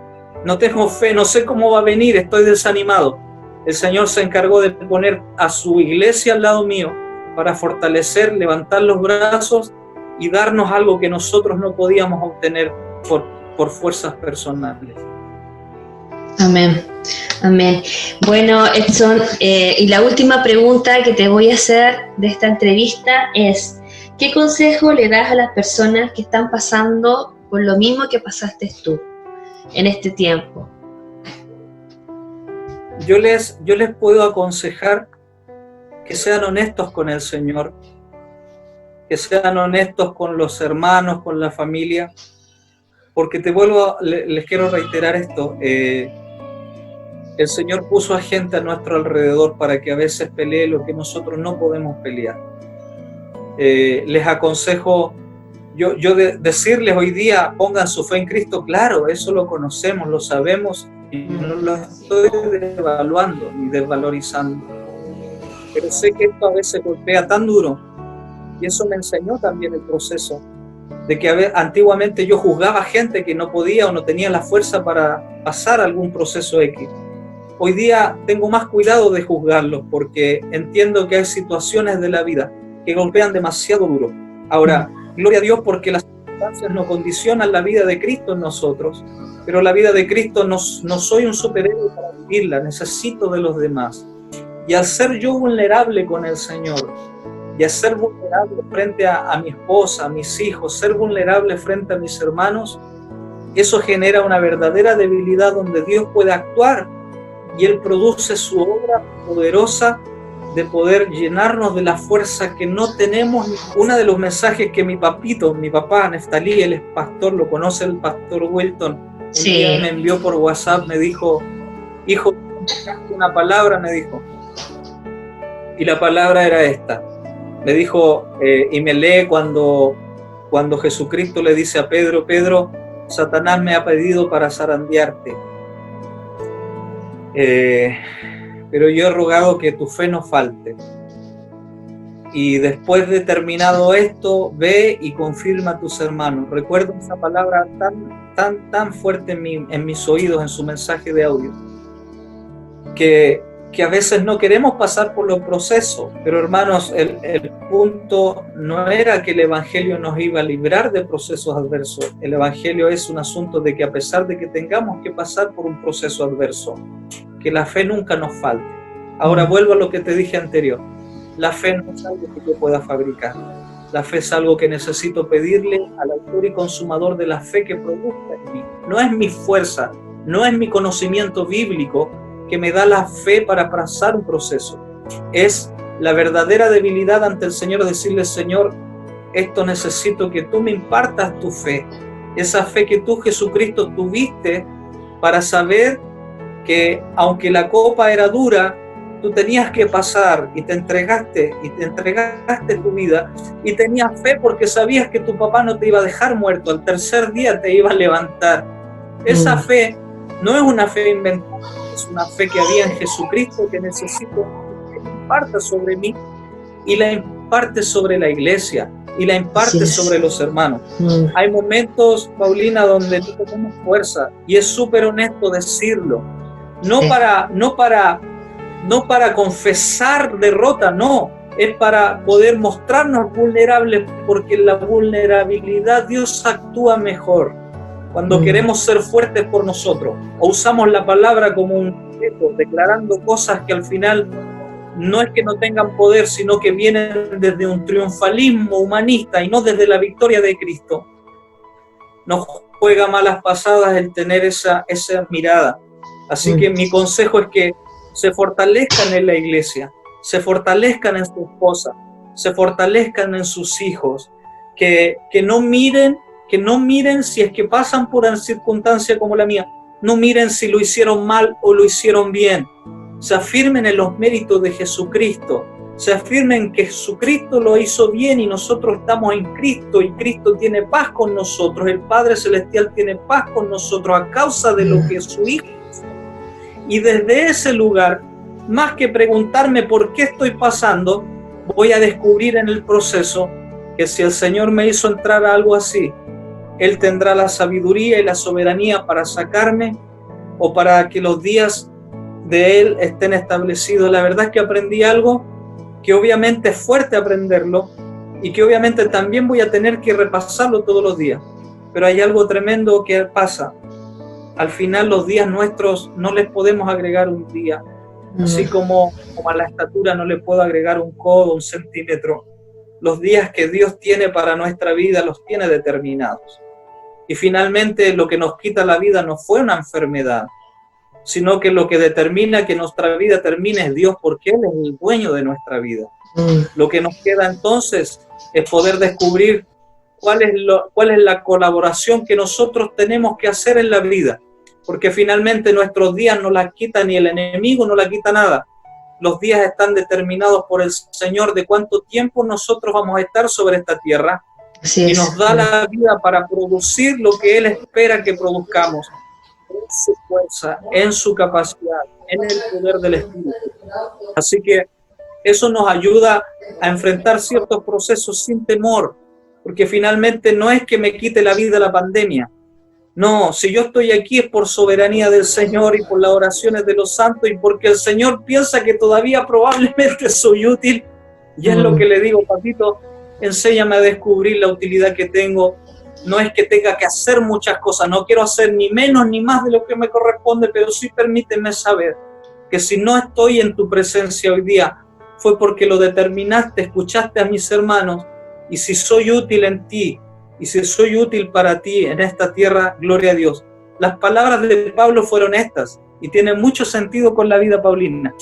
no tengo fe, no sé cómo va a venir, estoy desanimado. El Señor se encargó de poner a su iglesia al lado mío para fortalecer, levantar los brazos y darnos algo que nosotros no podíamos obtener por fuerzas personales. Amén, amén. Bueno, Edson, y la última pregunta que te voy a hacer de esta entrevista es: ¿qué consejo le das a las personas que están pasando por lo mismo que pasaste tú en este tiempo? Yo les puedo aconsejar que sean honestos con el Señor, que sean honestos con los hermanos, con la familia, porque les quiero reiterar esto, el Señor puso a gente a nuestro alrededor para que a veces pelee lo que nosotros no podemos pelear. Les aconsejo, decirles hoy día, pongan su fe en Cristo, claro, eso lo conocemos, lo sabemos, y no lo estoy devaluando ni desvalorizando. Pero sé que esto a veces golpea tan duro, y eso me enseñó también el proceso, de que antiguamente yo juzgaba gente que no podía o no tenía la fuerza para pasar algún proceso X. Hoy día tengo más cuidado de juzgarlos porque entiendo que hay situaciones de la vida que golpean demasiado duro. Ahora, gloria a Dios porque las circunstancias no condicionan la vida de Cristo en nosotros, pero la vida de Cristo no soy un superhéroe para vivirla, necesito de los demás. Y al ser yo vulnerable con el Señor, y al ser vulnerable frente a mi esposa, a mis hijos, ser vulnerable frente a mis hermanos, eso genera una verdadera debilidad donde Dios puede actuar y Él produce su obra poderosa de poder llenarnos de la fuerza que no tenemos. Uno de los mensajes que mi papá, Neftalí, él es pastor, lo conoce el pastor Wilton, un día me envió por WhatsApp, me dijo: hijo, una palabra, me dijo, y la palabra era esta, me dijo, y me lee cuando Jesucristo le dice a Pedro: Pedro, Satanás me ha pedido para zarandearte, pero yo he rogado que tu fe no falte. Y después de terminado esto, ve y confirma a tus hermanos. Recuerdo esa palabra tan fuerte en mis oídos, en su mensaje de audio, que a veces no queremos pasar por los procesos, pero hermanos, el punto no era que el Evangelio nos iba a librar de procesos adversos. El Evangelio es un asunto de que a pesar de que tengamos que pasar por un proceso adverso, que la fe nunca nos falte. Ahora vuelvo a lo que te dije anterior. La fe no es algo que yo pueda fabricar. La fe es algo que necesito pedirle al autor y consumador de la fe que produzca en mí. No es mi fuerza, no es mi conocimiento bíblico que me da la fe para pasar un proceso. Es la verdadera debilidad ante el Señor, decirle: Señor, esto necesito que tú me impartas tu fe, esa fe que tú, Jesucristo, tuviste para saber que aunque la copa era dura, tú tenías que pasar y te entregaste tu vida y tenías fe porque sabías que tu papá no te iba a dejar muerto, al tercer día te iba a levantar. Esa fe no es una fe inventada, es una fe que había en Jesucristo que necesito que imparta sobre mí y la imparte sobre la iglesia y la imparte sobre los hermanos. Hay momentos, Paulina, donde no tenemos fuerza y es súper honesto decirlo. No para confesar derrota, no, es para poder mostrarnos vulnerables, porque en la vulnerabilidad Dios actúa mejor. Cuando queremos ser fuertes por nosotros, o usamos la palabra como un objeto, declarando cosas que al final no es que no tengan poder, sino que vienen desde un triunfalismo humanista y no desde la victoria de Cristo, nos juega malas pasadas el tener esa mirada. Así que mi consejo es que se fortalezcan en la iglesia, se fortalezcan en su esposa, se fortalezcan en sus hijos, que no miren si es que pasan por una circunstancia como la mía, no miren si lo hicieron mal o lo hicieron bien, se afirmen en los méritos de Jesucristo, se afirmen que Jesucristo lo hizo bien y nosotros estamos en Cristo y Cristo tiene paz con nosotros, el Padre Celestial tiene paz con nosotros a causa de lo que su Hijo hizo. Y desde ese lugar, más que preguntarme por qué estoy pasando, voy a descubrir en el proceso que si el Señor me hizo entrar a algo así, Él tendrá la sabiduría y la soberanía para sacarme o para que los días de Él estén establecidos. La verdad es que aprendí algo que obviamente es fuerte aprenderlo y que obviamente también voy a tener que repasarlo todos los días. Pero hay algo tremendo que pasa. Al final los días nuestros no les podemos agregar un día, así como a la estatura no le puedo agregar un codo, un centímetro. Los días que Dios tiene para nuestra vida los tiene determinados. Y finalmente lo que nos quita la vida no fue una enfermedad, sino que lo que determina que nuestra vida termine es Dios, porque Él es el dueño de nuestra vida. Lo que nos queda entonces es poder descubrir cuál es la colaboración que nosotros tenemos que hacer en la vida, porque finalmente nuestros días no las quita ni el enemigo, no la quita nada. Los días están determinados por el Señor de cuánto tiempo nosotros vamos a estar sobre esta tierra, y nos da la vida para producir lo que Él espera que produzcamos, en su fuerza, en su capacidad, en el poder del Espíritu. Así que eso nos ayuda a enfrentar ciertos procesos sin temor, porque finalmente no es que me quite la vida la pandemia. No, si yo estoy aquí es por soberanía del Señor y por las oraciones de los santos y porque el Señor piensa que todavía probablemente soy útil. Y es lo que le digo, papito, enséñame a descubrir la utilidad que tengo. No es que tenga que hacer muchas cosas, no quiero hacer ni menos ni más de lo que me corresponde, pero sí permíteme saber que si no estoy en tu presencia hoy día, fue porque lo determinaste, escuchaste a mis hermanos, y si soy útil en ti, y si soy útil para ti en esta tierra, gloria a Dios. Las palabras de Pablo fueron estas, y tienen mucho sentido con la vida paulina.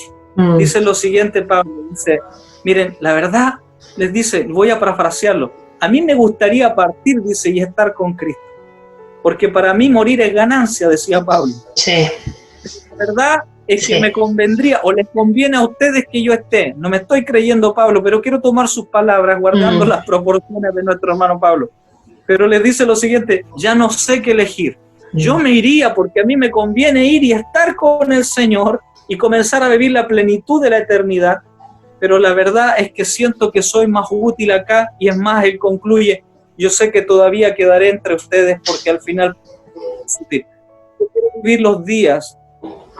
Dice lo siguiente Pablo, dice, miren, la verdad, les dice, voy a parafrasearlo, a mí me gustaría partir, dice, y estar con Cristo, porque para mí morir es ganancia, decía Pablo. Sí. La verdad es que me convendría, o les conviene a ustedes que yo esté. No me estoy creyendo Pablo, pero quiero tomar sus palabras, guardando las proporciones de nuestro hermano Pablo. Pero les dice lo siguiente, ya no sé qué elegir. Yo me iría porque a mí me conviene ir y estar con el Señor y comenzar a vivir la plenitud de la eternidad. Pero la verdad es que siento que soy más útil acá, y es más, él concluye, yo sé que todavía quedaré entre ustedes porque al final yo quiero vivir los días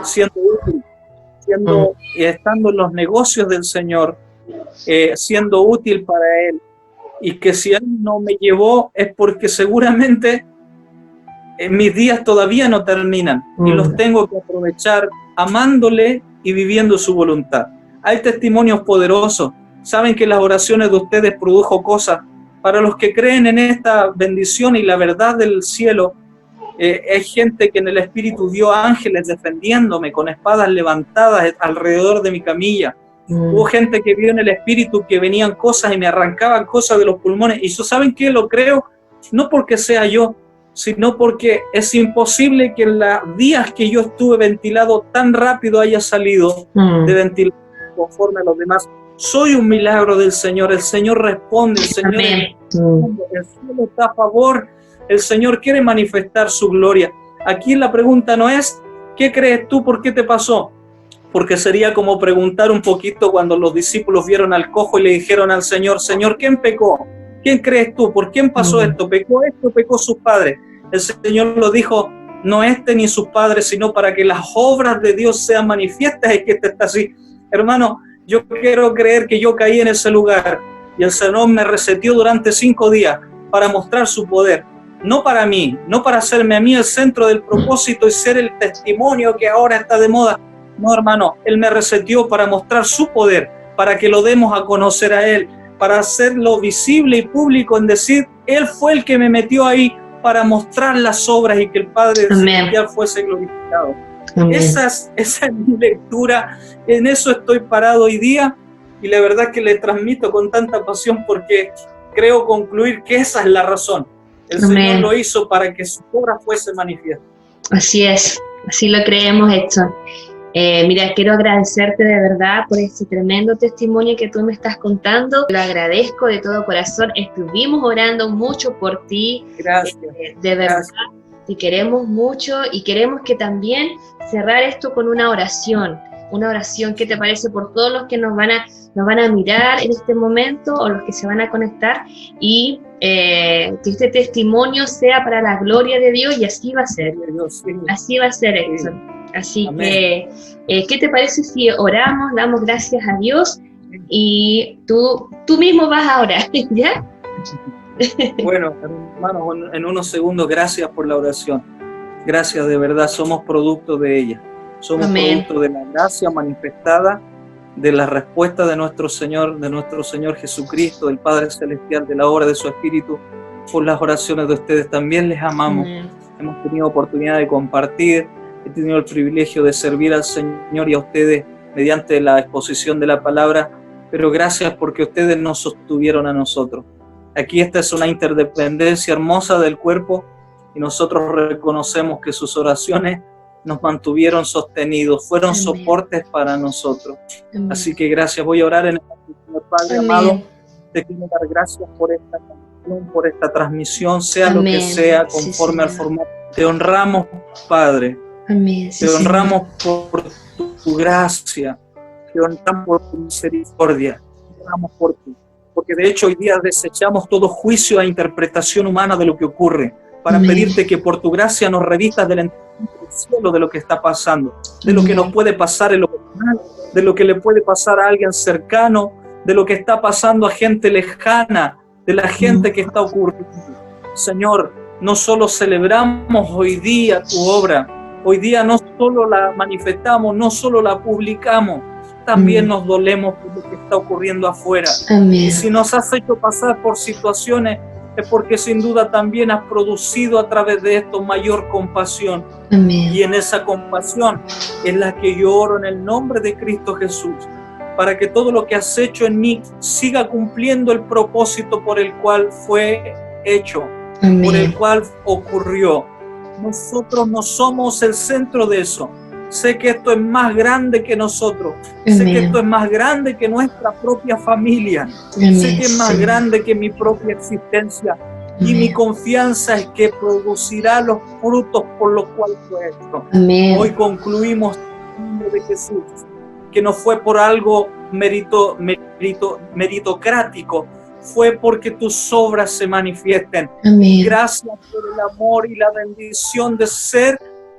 siendo útil, estando en los negocios del Señor, siendo útil para Él, y que si Él no me llevó es porque seguramente mis días todavía no terminan y los tengo que aprovechar amándole y viviendo su voluntad. Hay testimonios poderosos, saben que las oraciones de ustedes produjo cosas. Para los que creen en esta bendición y la verdad del cielo, hay gente que en el Espíritu vio ángeles defendiéndome con espadas levantadas alrededor de mi camilla. Hubo gente que vio en el Espíritu que venían cosas y me arrancaban cosas de los pulmones. Y eso, ¿saben qué? Lo creo, no porque sea yo, sino porque es imposible que en los días que yo estuve ventilado tan rápido haya salido de ventilación conforme a los demás. Soy un milagro del Señor. El Señor responde, el Señor responde. El cielo está a favor. El Señor quiere manifestar su gloria. Aquí la pregunta no es, ¿qué crees tú? ¿Por qué te pasó? Porque sería como preguntar un poquito cuando los discípulos vieron al cojo y le dijeron al Señor, Señor, ¿quién pecó? ¿Quién crees tú? ¿Por quién pasó esto? ¿Pecó esto? ¿Pecó sus padres? El Señor lo dijo, no este ni sus padres, sino para que las obras de Dios sean manifiestas. Es que este está así. Hermano, yo quiero creer que yo caí en ese lugar y el Señor me reseteó durante 5 días para mostrar su poder. No para mí, no para hacerme a mí el centro del propósito y ser el testimonio que ahora está de moda. No, hermano, Él me reseteó para mostrar su poder, para que lo demos a conocer a Él, para hacerlo visible y público en decir, Él fue el que me metió ahí para mostrar las obras y que el Padre Celestial fuese glorificado. Esa es mi lectura, en eso estoy parado hoy día y la verdad que le transmito con tanta pasión porque creo concluir que esa es la razón. El Señor lo hizo para que su obra fuese manifiesta. Así es, así lo creemos, Edson. Mira, quiero agradecerte de verdad por este tremendo testimonio que tú me estás contando. Lo agradezco de todo corazón. Estuvimos orando mucho por ti. Gracias. De verdad, te queremos mucho y queremos que también cerrar esto con una oración. Una oración, ¿qué te parece? Por todos los que nos van a mirar en este momento o los que se van a conectar y que este testimonio sea para la gloria de Dios y así va a ser. Así va a ser, Edson. Así que, ¿qué te parece si oramos, damos gracias a Dios y tú mismo vas a orar, ¿ya? Bueno, hermanos, en unos segundos, gracias por la oración. Gracias, de verdad, somos producto de ella. Somos producto de la gracia manifestada, de la respuesta de nuestro Señor Jesucristo, del Padre Celestial, de la obra de su Espíritu, por las oraciones de ustedes. También les amamos. Hemos tenido oportunidad de compartir. He tenido el privilegio de servir al Señor y a ustedes mediante la exposición de la palabra, pero gracias porque ustedes nos sostuvieron a nosotros. Aquí esta es una interdependencia hermosa del cuerpo y nosotros reconocemos que sus oraciones nos mantuvieron sostenidos, fueron soportes para nosotros. Así que gracias. Voy a orar en el Señor Padre amado. Te quiero dar gracias por esta canción, por esta transmisión, sea lo que sea, conforme al formato. Te honramos, Padre. Te honramos por tu gracia, te honramos por tu misericordia, te honramos por ti, porque de hecho hoy día desechamos todo juicio e interpretación humana de lo que ocurre, para pedirte que por tu gracia nos revistas del entendimiento del cielo de lo que está pasando, de lo que nos puede pasar en lo personal, de lo que le puede pasar a alguien cercano, de lo que está pasando a gente lejana, de la gente que está ocurriendo. Señor, no solo celebramos hoy día tu obra, hoy día no solo la manifestamos, no solo la publicamos, también nos dolemos por lo que está ocurriendo afuera. Y si nos has hecho pasar por situaciones, es porque sin duda también has producido a través de esto mayor compasión. Y en esa compasión es la que yo oro en el nombre de Cristo Jesús, para que todo lo que has hecho en mí siga cumpliendo el propósito por el cual fue hecho, por el cual ocurrió. Nosotros no somos el centro de eso. Sé que esto es más grande que nosotros. Sé que esto es más grande que nuestra propia familia. Sé que es más grande que mi propia existencia. Y mi confianza es que producirá los frutos por los cuales fue esto. Hoy concluimos en el nombre de Jesús, que no fue por algo meritocrático, fue porque tus obras se manifiesten. Gracias por el amor y la bendición de ser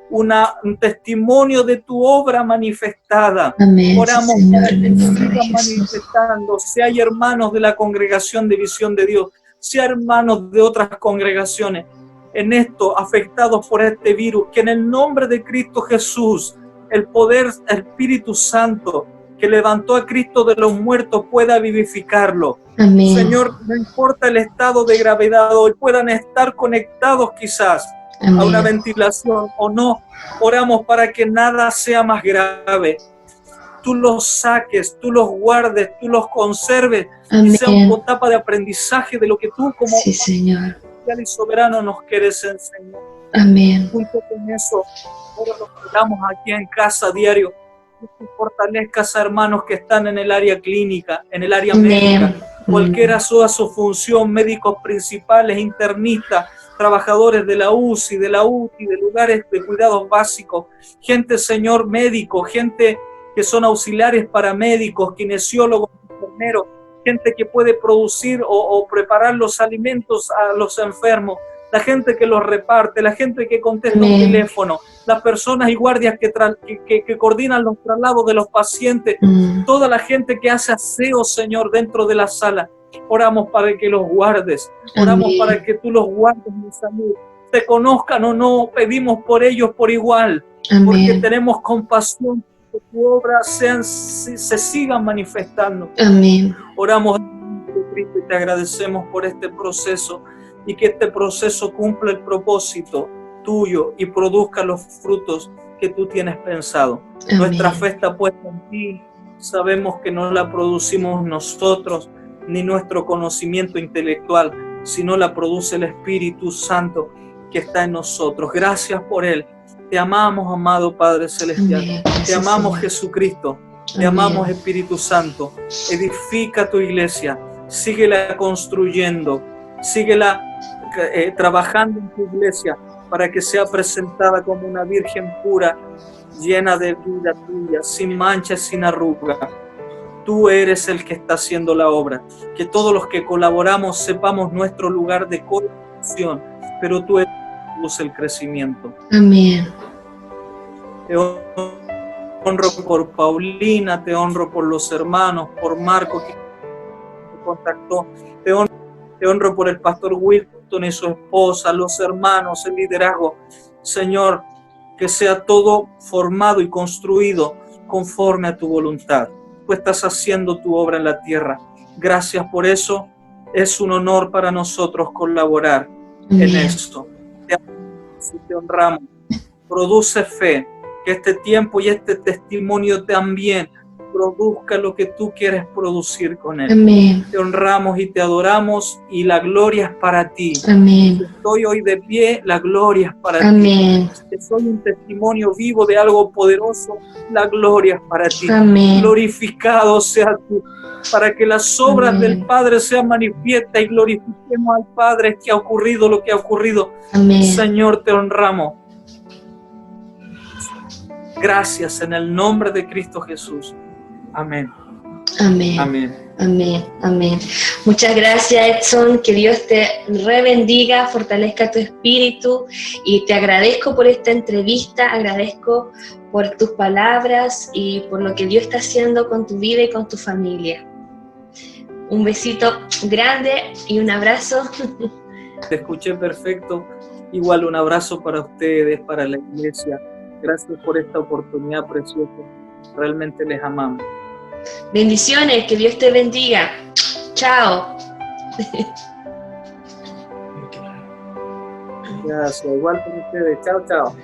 un testimonio de tu obra manifestada. Oramos para que siga manifestando. Si hay hermanos de la congregación de Visión de Dios, si hay hermanos de otras congregaciones en esto afectados por este virus, que en el nombre de Cristo Jesús, el poder, el Espíritu Santo que levantó a Cristo de los muertos pueda vivificarlo. Señor, no importa el estado de gravedad, hoy puedan estar conectados quizás a una ventilación o no, oramos para que nada sea más grave. Tú los saques, tú los guardes, tú los conserves y sea una etapa de aprendizaje de lo que tú como Señor y soberano nos quieres enseñar. Junto con eso, ahora nos quedamos aquí en casa diario. que tú fortalezcas a hermanos que están en el área clínica, en el área Amén. médica, cualquiera sea su función, médicos principales, internistas, trabajadores de la UCI, de la UTI, de lugares de cuidados básicos, gente, Señor, médico, gente que son auxiliares paramédicos, kinesiólogos, enfermeros, gente que puede producir o preparar los alimentos a los enfermos, la gente que los reparte, la gente que contesta un teléfono, las personas y guardias que coordinan los traslados de los pacientes, toda la gente que hace aseo, Señor, dentro de la sala. Oramos para que los guardes, oramos para que tú los guardes en salud. Te conozcan o no, pedimos por ellos por igual, porque tenemos compasión que tu obra se sigan manifestando. Amén. Oramos Cristo y te agradecemos por este proceso y que este proceso cumpla el propósito tuyo y produzca los frutos que tú tienes pensado. Amén. Nuestra fe está puesta en ti, sabemos que no la producimos nosotros ni nuestro conocimiento intelectual, sino la produce el Espíritu Santo que está en nosotros. Gracias por él. Te amamos, amado Padre Celestial. Amén. Te amamos, Señor. Jesucristo. Te amamos, Espíritu Santo. Edifica tu iglesia. Síguela construyendo. Síguela trabajando en tu iglesia para que sea presentada como una virgen pura, llena de vida tuya, sin mancha, sin arruga. Tú eres el que está haciendo la obra. Que todos los que colaboramos sepamos nuestro lugar de colaboración, pero tú eres el crecimiento. Amén. Te honro por Paulina, te honro por los hermanos, por Marco que me contactó, te honro por el pastor Wilton y su esposa, los hermanos, el liderazgo. Señor, que sea todo formado y construido conforme a tu voluntad. Tú estás haciendo tu obra en la tierra. Gracias por eso. Es un honor para nosotros colaborar en esto. Te honramos. Produce fe. Que este tiempo y este testimonio también produzca lo que tú quieres producir con él. Amén. Te honramos y te adoramos y la gloria es para ti. Amén. Estoy hoy de pie, la gloria es para Amén. ti. Que soy un testimonio vivo de algo poderoso, la gloria es para ti. Amén. Glorificado sea tú, para que las obras del Padre sean manifiestas y glorifiquemos al Padre que ha ocurrido lo que ha ocurrido. Amén. Señor, te honramos. Gracias en el nombre de Cristo Jesús. Amén. Amén. Amén. Amén. Amén. Muchas gracias, Edson. Que Dios te rebendiga, fortalezca tu espíritu y te agradezco por esta entrevista, agradezco por tus palabras y por lo que Dios está haciendo con tu vida y con tu familia. Un besito grande y un abrazo. Te escuché perfecto. Igual un abrazo para ustedes, para la iglesia. Gracias por esta oportunidad preciosa. Realmente les amamos. Bendiciones, que Dios te bendiga. Chao. Gracias, igual con ustedes. Chao, chao.